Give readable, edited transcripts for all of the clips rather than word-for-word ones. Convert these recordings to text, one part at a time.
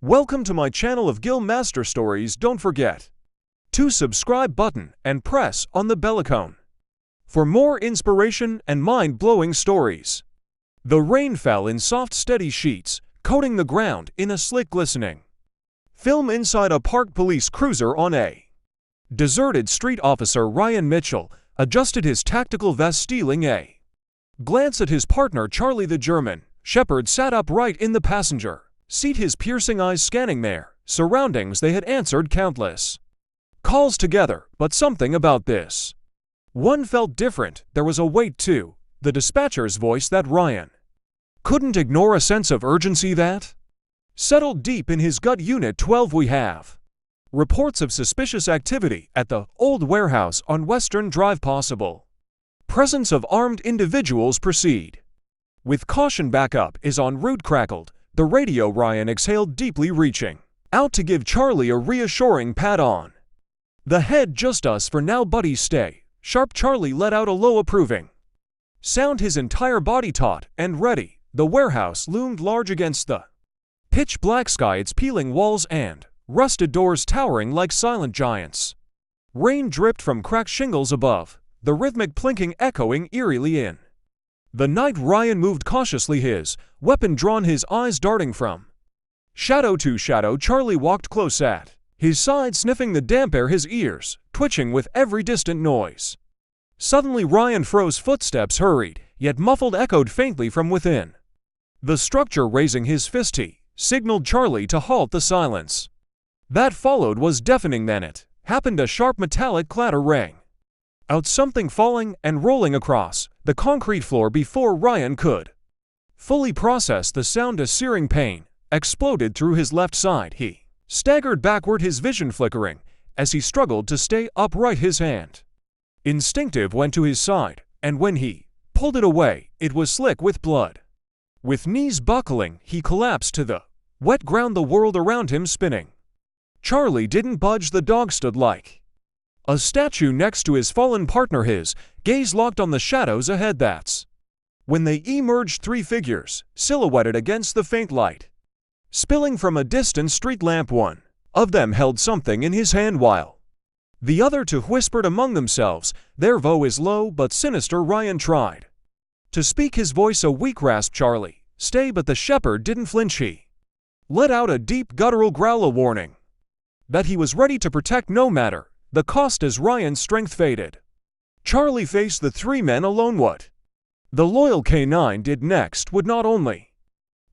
Welcome to my channel of Gill Master Stories. Don't forget to subscribe button and press on the bell icon for more inspiration and mind-blowing stories. The rain fell in soft, steady sheets, coating the ground in a slick glistening film inside a parked police cruiser on a deserted street. Officer Ryan Mitchell adjusted his tactical vest, stealing a glance at his partner Charlie. The German shepherd sat upright in the passenger seat, his piercing eyes scanning their surroundings. They had answered countless calls together, but something about this one felt different. There was a weight to the dispatcher's voice that Ryan couldn't ignore, a sense of urgency that settled deep in his gut. Unit 12, we have reports of suspicious activity at the old warehouse on Western Drive. Possible presence of armed individuals. Proceed with caution. Backup is en route. Crackled the radio. Ryan exhaled deeply, reaching out to give Charlie a reassuring pat on the head. Just us for now, buddy. Stay sharp. Charlie let out a low, approving sound, his entire body taut and ready. The warehouse loomed large against the pitch black sky, its peeling walls and rusted doors towering like silent giants. Rain dripped from cracked shingles above, the rhythmic plinking echoing eerily in the night. Ryan moved cautiously, his weapon drawn, his eyes darting from shadow to shadow. Charlie walked close at his side, sniffing the damp air, his ears twitching with every distant noise. Suddenly Ryan froze. Footsteps, hurried yet muffled, echoed faintly from within the structure. Raising his fist, he signaled Charlie to halt. The silence that followed was deafening. Then it happened. A sharp metallic clatter rang out, something falling and rolling across the concrete floor. Before Ryan could fully process the sound, a searing pain exploded through his left side. He staggered backward, his vision flickering as he struggled to stay upright. His hand, instinctive, went to his side, and when he pulled it away, it was slick with blood. With knees buckling, he collapsed to the wet ground, the world around him spinning. Charlie didn't budge. The dog stood like a statue next to his fallen partner, his gaze locked on the shadows ahead. That's when they emerged, three figures silhouetted against the faint light spilling from a distant street lamp. One of them held something in his hand, while the other two whispered among themselves. Their voice is low but sinister. Ryan tried to speak, his voice a weak rasp. Charlie, stay, but the shepherd didn't flinch. He let out a deep guttural growl, a warning that he was ready to protect no matter the cost. As Ryan's strength faded, Charlie faced the three men alone. What the loyal K9 did next would not only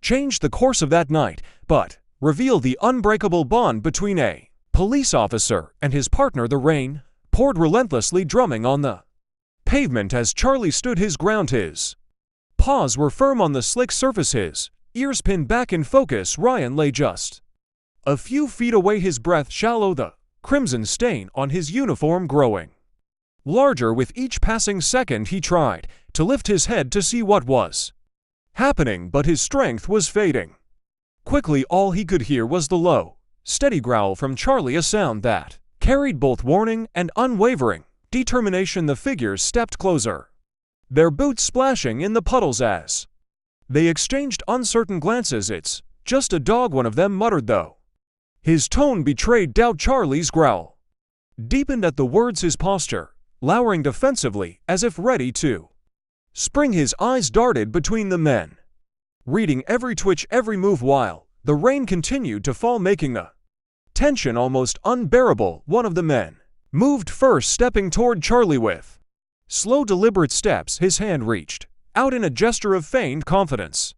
change the course of that night, but reveal the unbreakable bond between a police officer and his partner. The rain poured relentlessly, drumming on the pavement as Charlie stood his ground. His paws were firm on the slick surface, his ears pinned back in focus. Ryan lay just a few feet away, his breath shallow, the crimson stain on his uniform growing larger with each passing second. He tried to lift his head to see what was happening, but his strength was fading quickly. All he could hear was the low, steady growl from Charlie, a sound that carried both warning and unwavering determination. The figures stepped closer, their boots splashing in the puddles as they exchanged uncertain glances. It's just a dog, one of them muttered, though his tone betrayed doubt. Charlie's growl deepened at the words, his posture lowering defensively as if ready to spring. His eyes darted between the men, reading every twitch, every move, while the rain continued to fall, making the tension almost unbearable. One of the men moved first, stepping toward Charlie with slow, deliberate steps. His hand reached out in a gesture of feigned confidence,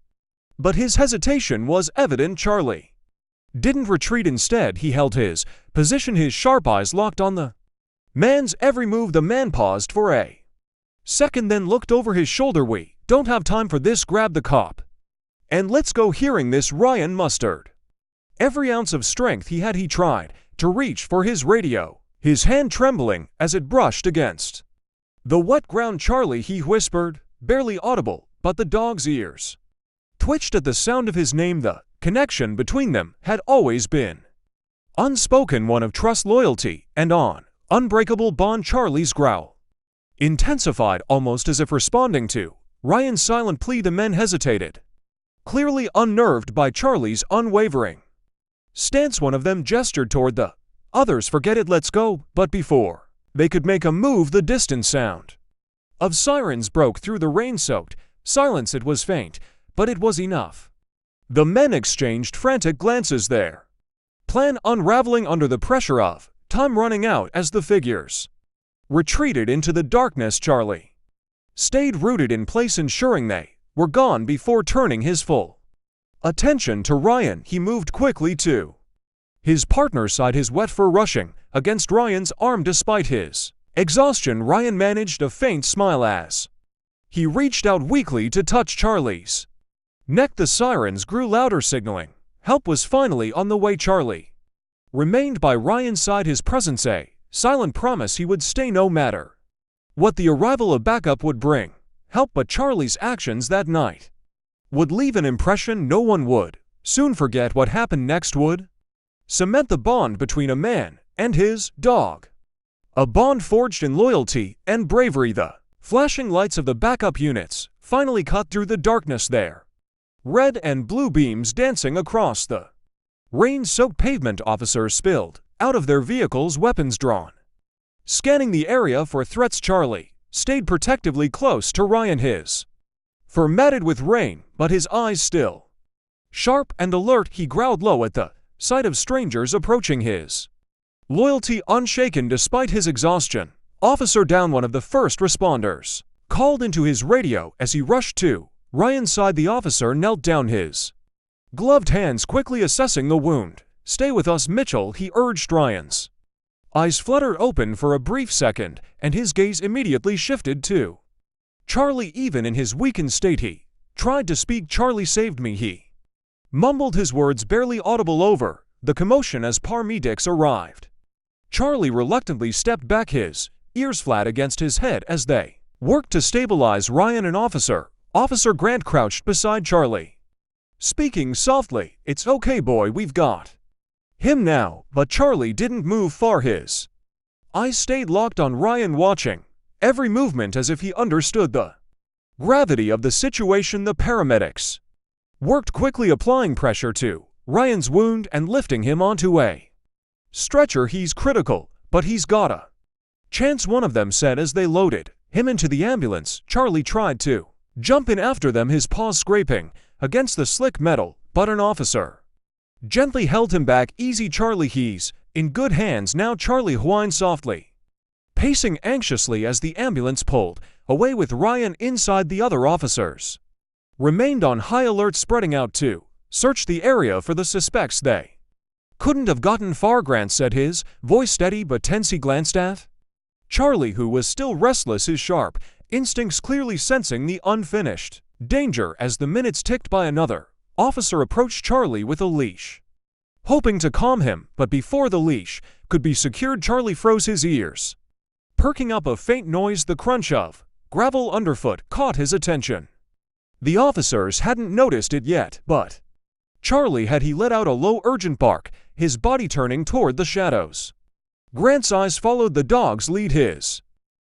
but his hesitation was evident. Charlie didn't retreat. Instead, he held his position, his sharp eyes locked on the man's every move. The man paused for a second, then looked over his shoulder. We don't have time for this. Grab the cop and let's go. Hearing this, Ryan mustered every ounce of strength he had. He tried to reach for his radio, his hand trembling as it brushed against the wet ground. Charlie, he whispered, barely audible, but the dog's ears twitched at the sound of his name. The connection between them had always been unspoken, one of trust, loyalty, and unbreakable bond. Charlie's growl intensified, almost as if responding to Ryan's silent plea. The men hesitated, clearly unnerved by Charlie's unwavering stance. One of them gestured toward the others. Forget it, let's go. But before they could make a move, the distant sound of sirens broke through the rain-soaked silence. It was faint, but it was enough. The men exchanged frantic glances, their plan unraveling under the pressure of time running out as the figures retreated into the darkness. Charlie stayed rooted in place, ensuring they were gone before turning his full attention to Ryan. He moved quickly to his partner's side, his wet fur rushing against Ryan's arm. Despite his exhaustion, Ryan managed a faint smile as he reached out weakly to touch Charlie's neck. The sirens grew louder, signaling help was finally on the way. Charlie remained by Ryan's side, his presence a silent promise he would stay no matter what the arrival of backup would bring. Help, but Charlie's actions that night would leave an impression. No one would soon forget. What happened next would cement the bond between a man and his dog, a bond forged in loyalty and bravery. The flashing lights of the backup units finally cut through the darkness, their red and blue beams dancing across the rain-soaked pavement. Officers spilled out of their vehicles, weapons drawn, scanning the area for threats. Charlie stayed protectively close to Ryan, his fur matted with rain, but his eyes still sharp and alert. He growled low at the sight of strangers approaching, his loyalty unshaken despite his exhaustion. Officer down, one of the first responders, called into his radio as he rushed to Ryan's side. The officer knelt down, his gloved hands quickly assessing the wound. Stay with us, Mitchell, he urged. Ryan's eyes fluttered open for a brief second, and his gaze immediately shifted to Charlie. Even in his weakened state, he tried to speak. Charlie saved me, he mumbled, his words barely audible over the commotion as paramedics arrived. Charlie reluctantly stepped back, his ears flat against his head as they worked to stabilize Ryan. An Officer Grant crouched beside Charlie, speaking softly. It's okay, boy, we've got him now. But Charlie didn't move far, his eyes stayed locked on Ryan, watching every movement as if he understood the gravity of the situation. The paramedics worked quickly, applying pressure to Ryan's wound and lifting him onto a stretcher. He's critical, but he's got a chance, one of them said as they loaded him into the ambulance. Charlie tried to jump in after them, his paws scraping against the slick metal, but an officer gently held him back. Easy, Charlie, he's in good hands now. Charlie whined softly, pacing anxiously as the ambulance pulled away with Ryan inside. The other officers remained on high alert, spreading out to search the area for the suspects. They couldn't have gotten far, Grant said, his voice steady but tense. He glanced at Charlie, who was still restless, his sharp instincts clearly sensing the unfinished danger. As the minutes ticked by, another officer approached Charlie with a leash, hoping to calm him, but before the leash could be secured, Charlie froze, his ears perking up. A faint noise, the crunch of gravel underfoot, caught his attention. The officers hadn't noticed it yet, but Charlie had. He let out a low, urgent bark, his body turning toward the shadows. Grant's eyes followed the dog's lead, his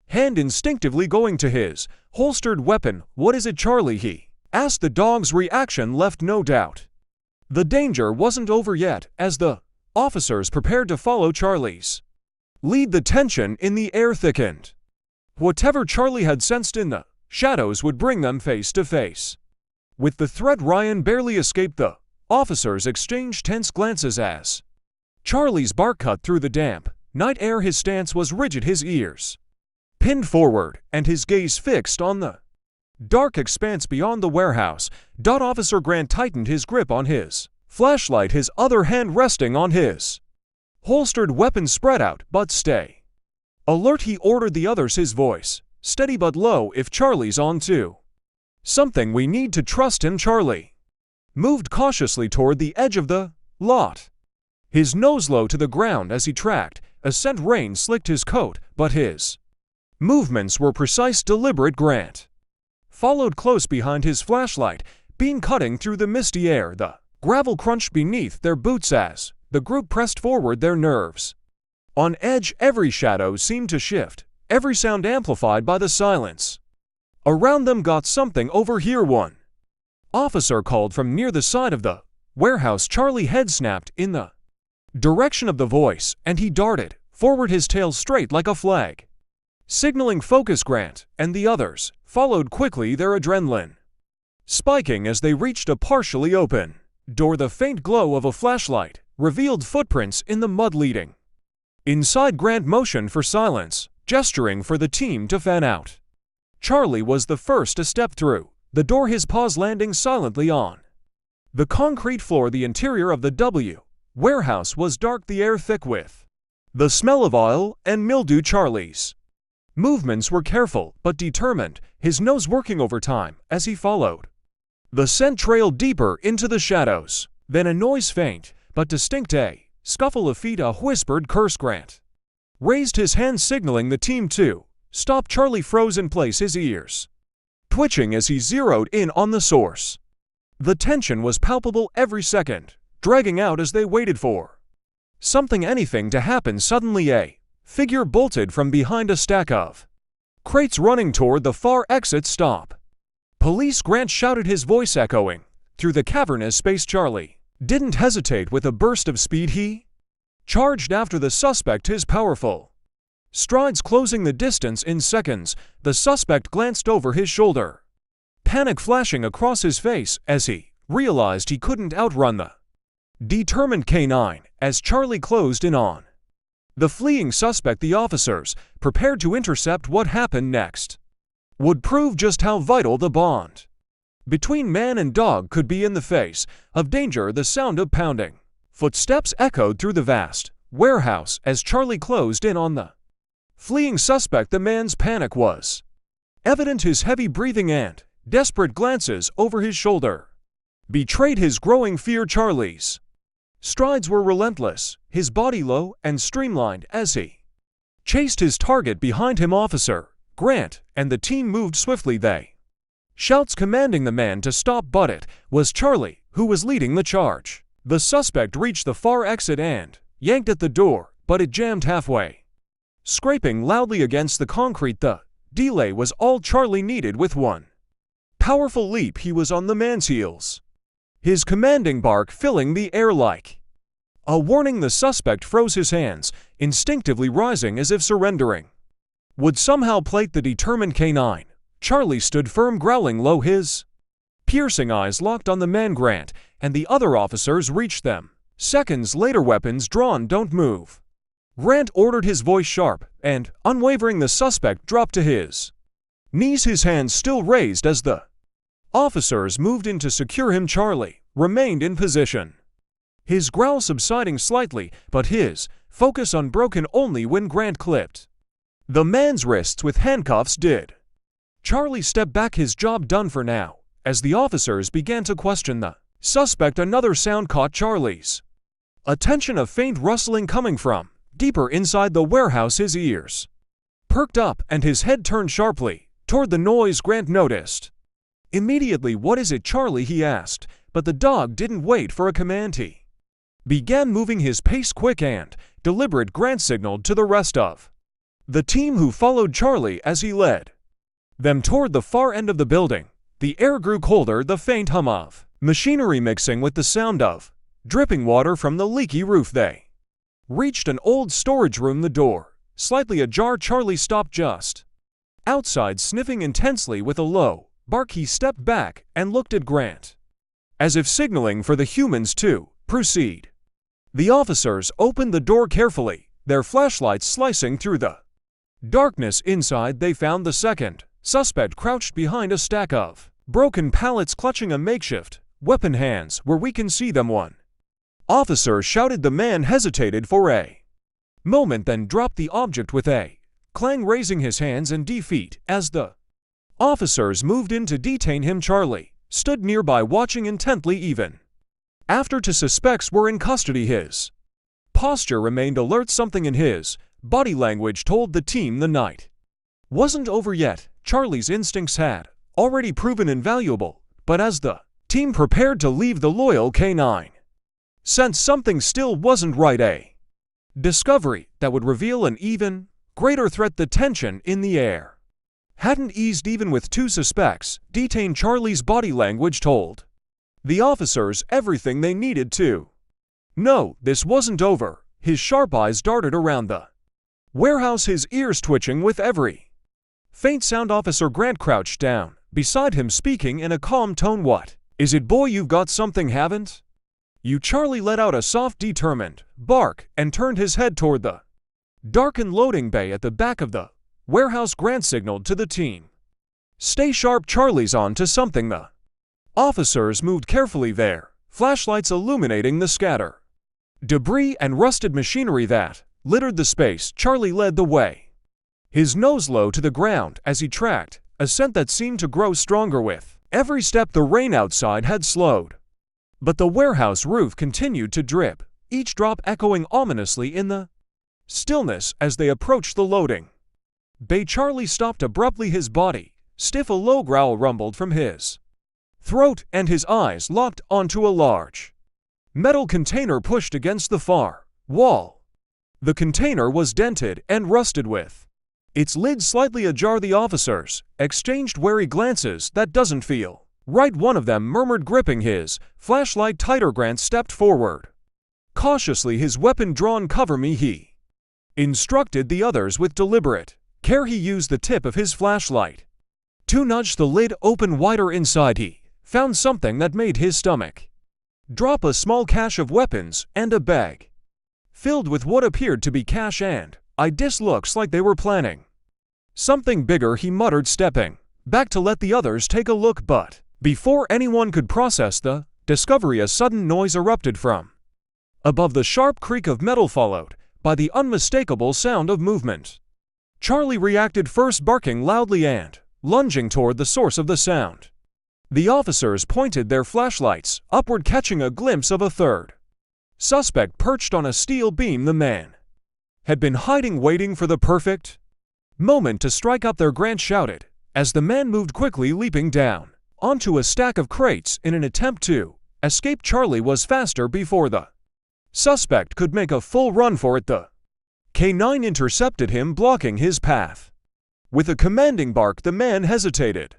hand instinctively going to his holstered weapon. What is it, Charlie? He asked. The dog's reaction left no doubt. The danger wasn't over yet. As the officers prepared to follow Charlie's lead, the tension in the air thickened. Whatever Charlie had sensed in the shadows would bring them face to face with the threat. Ryan barely escaped. The officers exchanged tense glances as Charlie's bark cut through the damp night air. His stance was rigid, his ears pinned forward, and his gaze fixed on the dark expanse beyond the warehouse. Officer Grant tightened his grip on his flashlight, his other hand resting on his holstered weapon. Spread out, but stay alert, he ordered the others, his voice steady but low. If Charlie's on to something, we need to trust him. Charlie moved cautiously toward the edge of the lot, his nose low to the ground as he tracked a scent. Rain slicked his coat, but his movements were precise, deliberate. Grant followed close behind, his flashlight beam cutting through the misty air. The gravel crunched beneath their boots as the group pressed forward, their nerves on edge. Every shadow seemed to shift, every sound amplified by the silence around them. Got something over here, one officer called from near the side of the warehouse. Charlie's head snapped in the direction of the voice, and he darted forward, his tail straight like a flag, signaling focus. Grant and the others followed quickly, their adrenaline spiking as they reached a partially open door. The faint glow of a flashlight revealed footprints in the mud leading inside. Grant motioned for silence, gesturing for the team to fan out. Charlie was the first to step through the door, his paws landing silently on the concrete floor. The interior of the warehouse was dark, the air thick with the smell of oil and mildew. Charlie's movements were careful but determined, his nose working overtime as he followed the scent trail deeper into the shadows. Then a noise, faint but distinct, a scuffle of feet, a whispered curse. Grant raised his hand, signaling the team to stop. Charlie froze in place, his ears twitching as he zeroed in on the source. The tension was palpable, every second dragging out as they waited for anything to happen. Suddenly a figure bolted from behind a stack of crates, running toward the far exit. Stop! Police! Grant shouted, his voice echoing through the cavernous space. Charlie didn't hesitate. With a burst of speed, he charged after the suspect, his powerful strides closing the distance in seconds. The suspect glanced over his shoulder, panic flashing across his face as he realized he couldn't outrun the determined K9. As Charlie closed in on the fleeing suspect, the officers prepared to intercept. What happened next would prove just how vital the bond between man and dog could be. In the face of danger, the sound of pounding footsteps echoed through the vast warehouse as Charlie closed in on the fleeing suspect. The man's panic was evident, his heavy breathing and desperate glances over his shoulder betrayed his growing fear. Charlie's strides were relentless, his body low and streamlined as he chased his target behind him. Officer Grant and the team moved swiftly, they shouts commanding the man to stop, but it was Charlie who was leading the charge. The suspect reached the far exit and yanked at the door, but it jammed halfway, scraping loudly against the concrete. The delay was all Charlie needed. With one powerful leap, he was on the man's heels, his commanding bark filling the air like a warning. The suspect froze, his hands instinctively rising as if surrendering would somehow plate the determined K9. Charlie stood firm, growling low, his piercing eyes locked on the man. Grant and the other officers reached them seconds later, weapons drawn. Don't move, Grant ordered, his voice sharp and unwavering. The suspect dropped to his knees, his hands still raised as the officers moved in to secure him. Charlie remained in position, his growl subsiding slightly, but his focus unbroken. Only when Grant clipped the man's wrists with handcuffs did Charlie step back, his job done for now. As the officers began to question the suspect, another sound caught Charlie's attention, a faint rustling coming from deeper inside the warehouse. His ears perked up and his head turned sharply toward the noise. Grant noticed immediately. What is it, Charlie? He asked, but the dog didn't wait for a command. He began moving, his pace quick and deliberate. Grant signaled to the rest of the team, who followed Charlie as he led them toward the far end of the building. The air grew colder, the faint hum of machinery mixing with the sound of dripping water from the leaky roof. They reached an old storage room, the door slightly ajar. Charlie stopped just outside, sniffing intensely. With a low bark, he stepped back and looked at Grant, as if signaling for the humans to proceed. The officers opened the door carefully, their flashlights slicing through the darkness. Inside, they found the second suspect crouched behind a stack of broken pallets, clutching a makeshift weapon. Hands where we can see them, one officer shouted. The man hesitated for a moment, then dropped the object with a clang, raising his hands in defeat. As the officers moved in to detain him, Charlie stood nearby, watching intently. Even after two suspects were in custody, his posture remained alert. Something in his body language told the team the night wasn't over yet. Charlie's instincts had already proven invaluable, but as the team prepared to leave, the loyal K9 sensed something still wasn't right, a discovery that would reveal an even greater threat. The tension in the air hadn't eased even with two suspects detained. Charlie's body language told The officers everything they needed to. No, this wasn't over. His sharp eyes darted around the warehouse, his ears twitching with every faint sound. Officer Grant crouched down beside him, speaking in a calm tone. "What is it, boy? You've got something, haven't you?" Charlie let out a soft, determined bark and turned his head toward the darkened loading bay at the back of the warehouse. Grant signaled to the team. "Stay sharp, Charlie's on to something." The officers moved carefully, their flashlights illuminating the scatter debris and rusted machinery that littered the space. Charlie led the way, his nose low to the ground as he tracked a scent that seemed to grow stronger with every step. The rain outside had slowed, but the warehouse roof continued to drip, each drop echoing ominously in the stillness. As they approached the loading bay, Charlie stopped abruptly, his body stiff. A low growl rumbled from his throat, and his eyes locked onto a large metal container pushed against the far wall. The container was dented and rusted, with its lid slightly ajar. The officers exchanged wary glances. "That doesn't feel right," one of them murmured, gripping his flashlight tighter. Grant stepped forward cautiously, his weapon drawn. "Cover me," he instructed the others with deliberate care. He used the tip of his flashlight to nudge the lid open wider. Inside he found something that made his stomach drop: a small cache of weapons and a bag filled with what appeared to be cash. "And this looks like they were planning something bigger," he muttered, stepping back to let the others take a look. But before anyone could process the discovery, a sudden noise erupted from above. The sharp creak of metal followed by the unmistakable sound of movement. Charlie reacted first, barking loudly and lunging toward the source of the sound. The officers pointed their flashlights upward, catching a glimpse of a third suspect perched on a steel beam. The man had been hiding, waiting for the perfect moment to strike up. Their Grant shouted as the man moved quickly, leaping down onto a stack of crates in an attempt to escape. Charlie was faster before the suspect could make a full run for it. The K9 intercepted him, blocking his path. With a commanding bark, the man hesitated,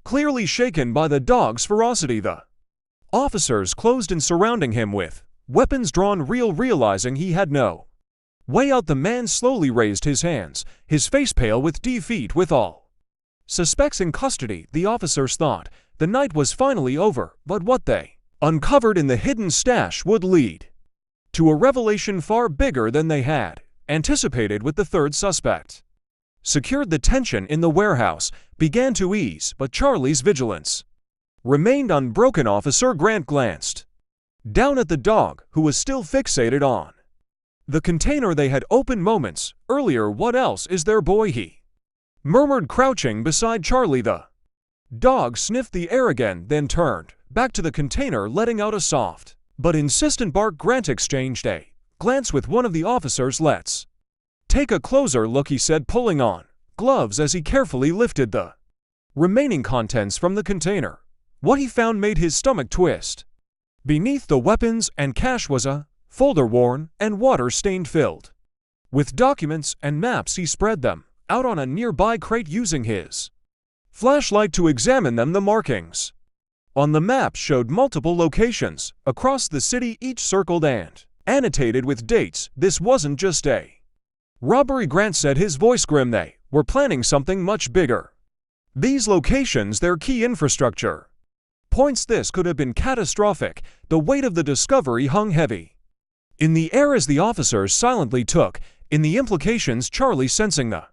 clearly shaken by the dog's ferocity. The officers closed in, surrounding him with weapons drawn. Realizing he had no way out, the man slowly raised his hands, his face pale with defeat. With all suspects in custody, the officers thought the night was finally over. But what they uncovered in the hidden stash would lead to a revelation far bigger than they had anticipated. With the third suspect secured, the tension in the warehouse began to ease, but Charlie's vigilance remained unbroken. Officer Grant glanced down at the dog, who was still fixated on the container they had opened moments earlier. "What else is there, boy?" he murmured, crouching beside Charlie. The dog sniffed the air again, then turned back to the container, letting out a soft but insistent bark. Grant exchanged a glance with one of the officers. "Let's take a closer look," he said, pulling on gloves as he carefully lifted the remaining contents from the container. What he found made his stomach twist. Beneath the weapons and cash was a folder, worn and water-stained, filled with documents and maps. He spread them out on a nearby crate, using his flashlight to examine them. The markings on the map showed multiple locations across the city, each circled and annotated with dates. This wasn't just a robbery, Grant said, his voice grim. They were planning something much bigger. These locations, their key infrastructure points. This could have been catastrophic. The weight of the discovery hung heavy in the air as the officers silently took in the implications. Charlie, sensing the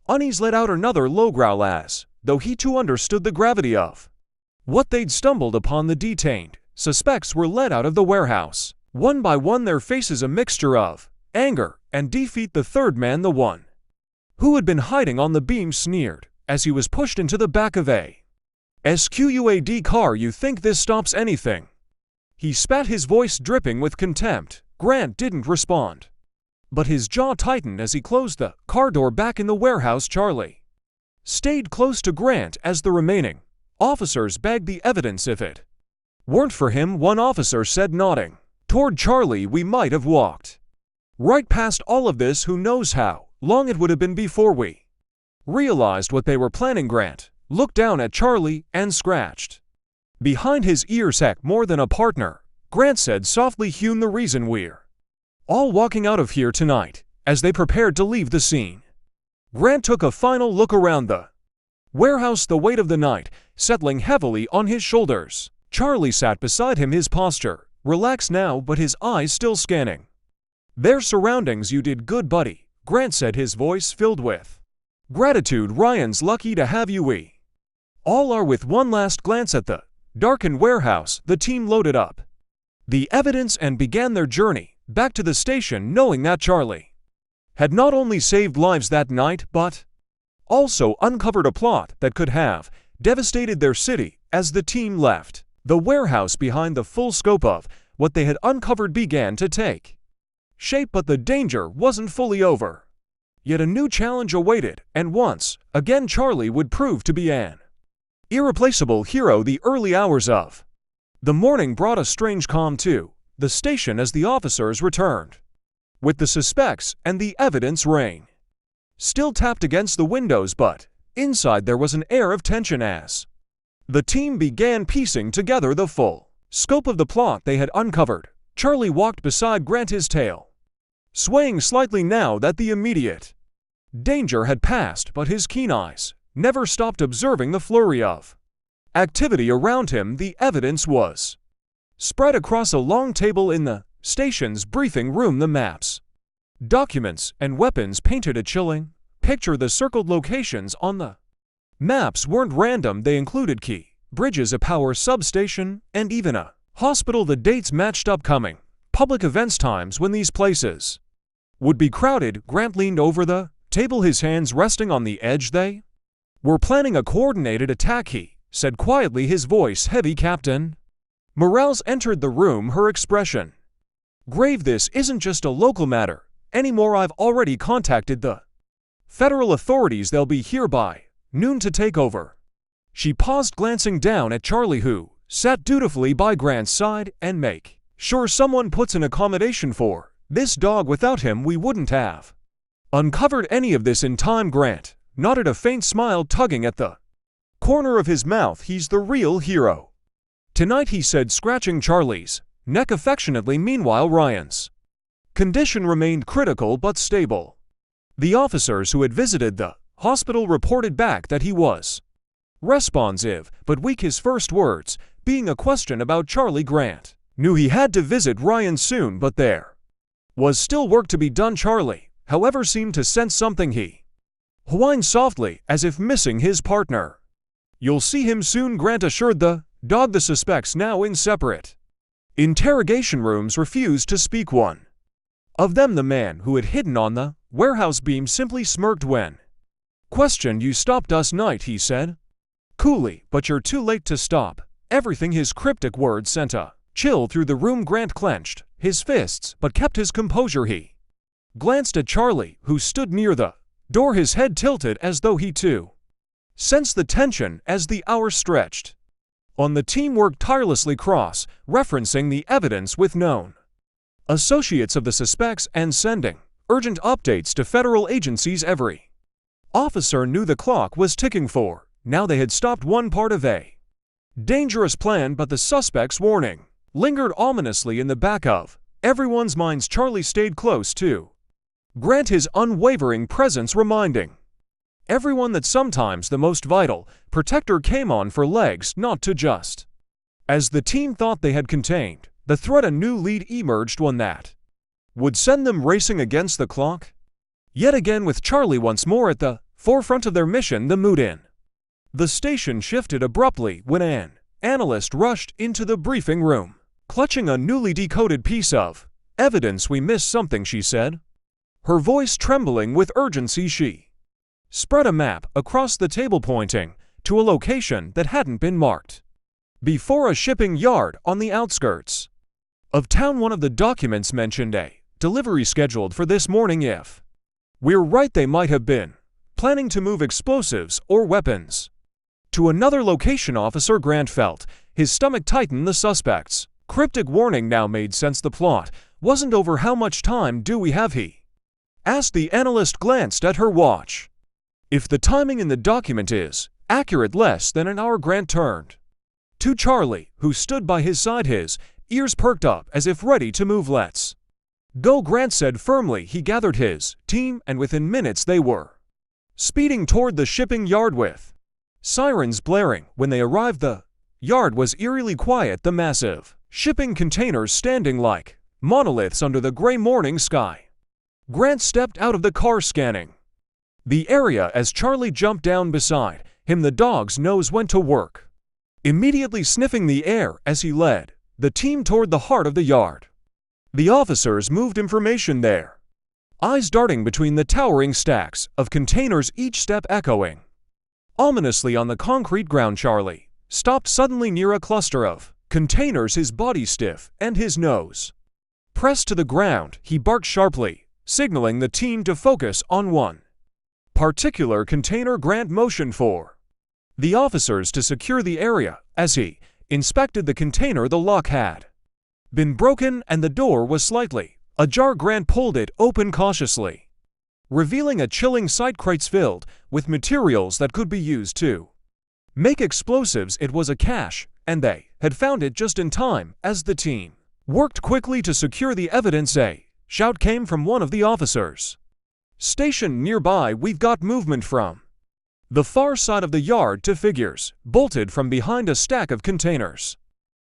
unease, let out another low growl as though he too understood the gravity of what they'd stumbled upon. The detained suspects were led out of the warehouse, one by one, their faces a mixture of anger and defeat. The third man, the one who had been hiding on the beam, sneered as he was pushed into the back of a SQUAD car. "You think this stops anything?" he spat, his voice dripping with contempt. Grant didn't respond, but his jaw tightened as he closed the car door back in the warehouse. Charlie stayed close to Grant as the remaining officers bagged the evidence. "If it weren't for him," one officer said, nodding toward Charlie, "we might have walked right past all of this. Who knows how long it would have been before we realized what they were planning." Grant looked down at Charlie and scratched Behind his ears, heck, more than a partner, Grant said softly. Hewn the reason we're all walking out of here tonight. As they prepared to leave the scene, Grant took a final look around the warehouse, the weight of the night settling heavily on his shoulders. Charlie sat beside him, his posture relaxed now, but his eyes still scanning their surroundings. You did good, buddy, Grant said, his voice filled with gratitude. Ryan's lucky to have you. We all are. With one last glance at the darkened warehouse, the team loaded up the evidence and began their journey back to the station, knowing that Charlie had not only saved lives that night, but also uncovered a plot that could have devastated their city. As the team left the warehouse behind, the full scope of what they had uncovered began to take shape, but the danger wasn't fully over. Yet a new challenge awaited, and once again Charlie would prove to be an irreplaceable hero. The early hours of the morning brought a strange calm to the station as the officers returned with the suspects and the evidence. Rain still tapped against the windows, but inside there was an air of tension as the team began piecing together the full scope of the plot they had uncovered. Charlie walked beside Grant, his tail swaying slightly now that the immediate danger had passed, but his keen eyes never stopped observing the flurry of activity around him. The evidence was spread across a long table in the station's briefing room. The maps, documents, and weapons painted a chilling picture. The circled locations on the maps weren't random. They included key bridges, a power substation, and even a hospital. The dates matched upcoming public events, times when these places would be crowded. Grant leaned over the table, his hands resting on the edge. They were planning a coordinated attack, he said quietly, his voice heavy. Captain Morales entered the room, her expression grave. This isn't just a local matter anymore. I've already contacted the federal authorities. They'll be here by noon to take over. She paused, glancing down at Charlie, who sat dutifully by Grant's side. And make sure someone puts an accommodation for this dog. Without him, we wouldn't have uncovered any of this in time. Grant nodded, a faint smile tugging at the corner of his mouth. He's the real hero tonight, he said, scratching Charlie's neck affectionately. Meanwhile, Ryan's condition remained critical but stable. The officers who had visited the hospital reported back that he was responsive but weak, his first words being a question about Charlie. Grant knew he had to visit Ryan soon, but there was still work to be done. Charlie, however, seemed to sense something. He whined softly, as if missing his partner. You'll see him soon, Grant assured the dog. The suspects, now in separate interrogation rooms, refused to speak. One of them, the man who had hidden on the warehouse beam, simply smirked when questioned. You stopped us night, he said coolly, but you're too late to stop everything. His cryptic words sent a chill through the room. Grant clenched his fists but kept his composure. He glanced at Charlie, who stood near the door, his head tilted as though he too sensed the tension. As the hours stretched on, the team worked tirelessly, cross-referencing the evidence with known associates of the suspects and sending urgent updates to federal agencies. Every officer knew the clock was ticking, for now they had stopped one part of a dangerous plan, but the suspect's warning lingered ominously in the back of everyone's minds. Charlie stayed close to Grant, his unwavering presence reminding everyone that sometimes the most vital protector came on for legs, not to just. As the team thought they had contained the threat, a new lead emerged, one that would send them racing against the clock. Yet again, with Charlie once more at the forefront of their mission, the mood in the station shifted abruptly when an analyst rushed into the briefing room, clutching a newly decoded piece of evidence. We missed something, she said, her voice trembling with urgency. She spread a map across the table, pointing to a location that hadn't been marked before, a shipping yard on the outskirts of town. One of the documents mentioned a delivery scheduled for this morning. If we're right, they might have been planning to move explosives or weapons to another location. Officer Grant felt his stomach tighten. The suspect's cryptic warning now made sense. The plot wasn't over. How much time do we have, he asked. The analyst glanced at her watch. If the timing in the document is accurate, less than an hour. Grant turned To Charlie, who stood by his side, his ears perked up as if ready to move. "Let's go," Grant said firmly. He gathered his team, and within minutes they were speeding toward the shipping yard with sirens blaring. When they arrived, the yard was eerily quiet, the massive shipping containers standing like monoliths under the gray morning sky. Grant stepped out of the car, scanning the area. As Charlie jumped down beside him, the dog's nose went to work, immediately sniffing the air as he led the team toward the heart of the yard. The officers moved information there, eyes darting between the towering stacks of containers, each step echoing ominously on the concrete ground. Charlie stopped suddenly near a cluster of containers, his body stiff and his nose pressed to the ground. He barked sharply, signaling the team to focus on one particular container. Grant motioned for the officers to secure the area. As he inspected the container, the lock had been broken and the door was slightly ajar. Grant pulled it open cautiously, revealing a chilling sight: crates filled with materials that could be used to make explosives. It was a cache, and they had found it just in time. As the team worked quickly to secure the evidence, a shout came from one of the officers stationed nearby. "We've got movement from the far side of the yard." Two figures bolted from behind a stack of containers,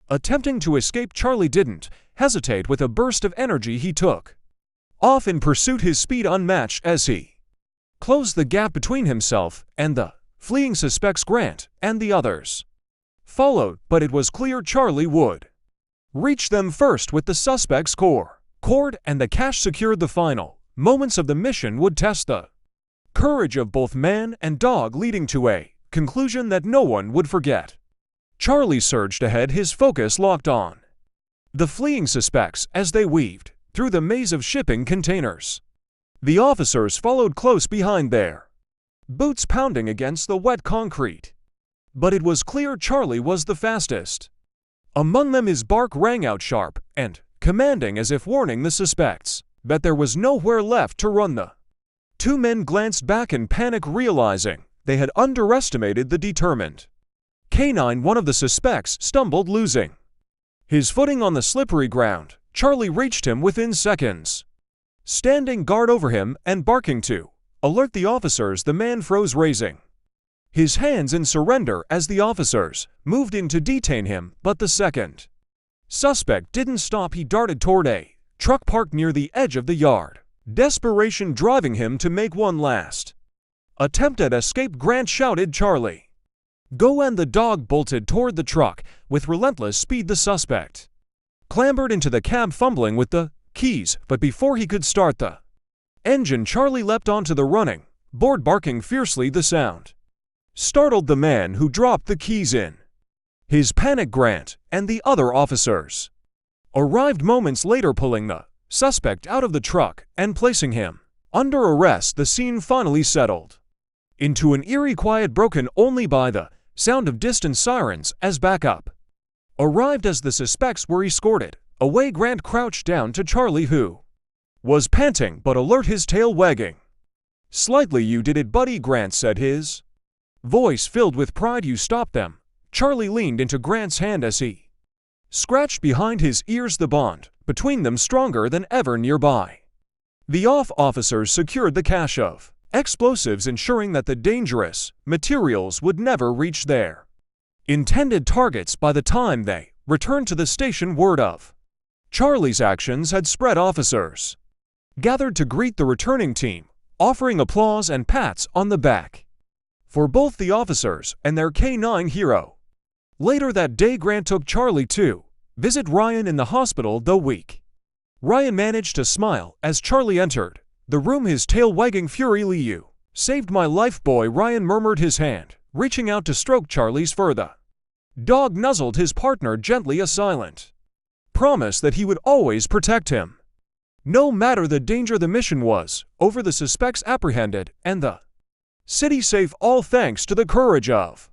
attempting to escape. Charlie didn't hesitate. With a burst of energy, he took off in pursuit, his speed unmatched as he closed the gap between himself and the fleeing suspects. Grant and the others followed, but it was clear Charlie would reach them first. With the suspects cord and the cache secured, the final moments of the mission would test the courage of both man and dog, leading to a conclusion that no one would forget. Charlie surged ahead, his focus locked on the fleeing suspects as they weaved through the maze of shipping containers. The officers followed close behind, their boots pounding against the wet concrete. But it was clear Charlie was the fastest among them. His bark rang out sharp and commanding, as if warning the suspects that there was nowhere left to run. The two men glanced back in panic, realizing they had underestimated the determined canine. One of the suspects stumbled, losing his footing on the slippery ground. Charlie reached him within seconds, standing guard over him and barking to alert the officers. The man froze, raising his hands in surrender as the officers moved in to detain him. But the second suspect didn't stop. He darted toward a truck parked near the edge of the yard, desperation driving him to make one last attempt at escape. Grant shouted, "Charlie, go!" and the dog bolted toward the truck with relentless speed. The suspect clambered into the cab, fumbling with the keys, but before he could start the engine, Charlie leapt onto the running board, barking fiercely. The sound startled the man, who dropped the keys in his panic. Grant and the other officers arrived moments later, pulling the suspect out of the truck and placing him under arrest. The scene finally settled into an eerie quiet, broken only by the sound of distant sirens as backup arrived. As the suspects were escorted away, Grant crouched down to Charlie, who was panting but alert, his tail wagging slightly. "You did it, buddy," Grant said, his voice filled with pride. "You stopped them." Charlie leaned into Grant's hand as he scratched behind his ears, the bond between them stronger than ever. Nearby, the officers secured the cache of explosives, ensuring that the dangerous materials would never reach their intended targets. By the time they returned to the station, word of Charlie's actions had spread. Officers gathered to greet the returning team, offering applause and pats on the back for both the officers and their canine hero. Later that day, Grant took Charlie to visit Ryan in the hospital. Though weak, Ryan managed to smile as Charlie entered the room, his tail wagging furiously. "You saved my life, boy," Ryan murmured, his hand reaching out to stroke Charlie's fur. The dog nuzzled his partner gently, a silent promise that he would always protect him, no matter the danger. The mission was over, the suspects apprehended, and the city safe, all thanks to the courage of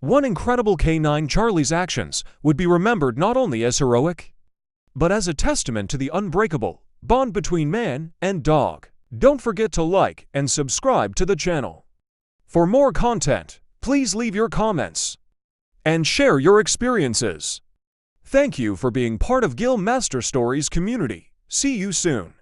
one incredible canine. Charlie's actions would be remembered not only as heroic, but as a testament to the unbreakable bond between man and dog. Don't forget to like and subscribe to the channel. For more content, please leave your comments and share your experiences. Thank you for being part of Gill Master Stories community. See you soon.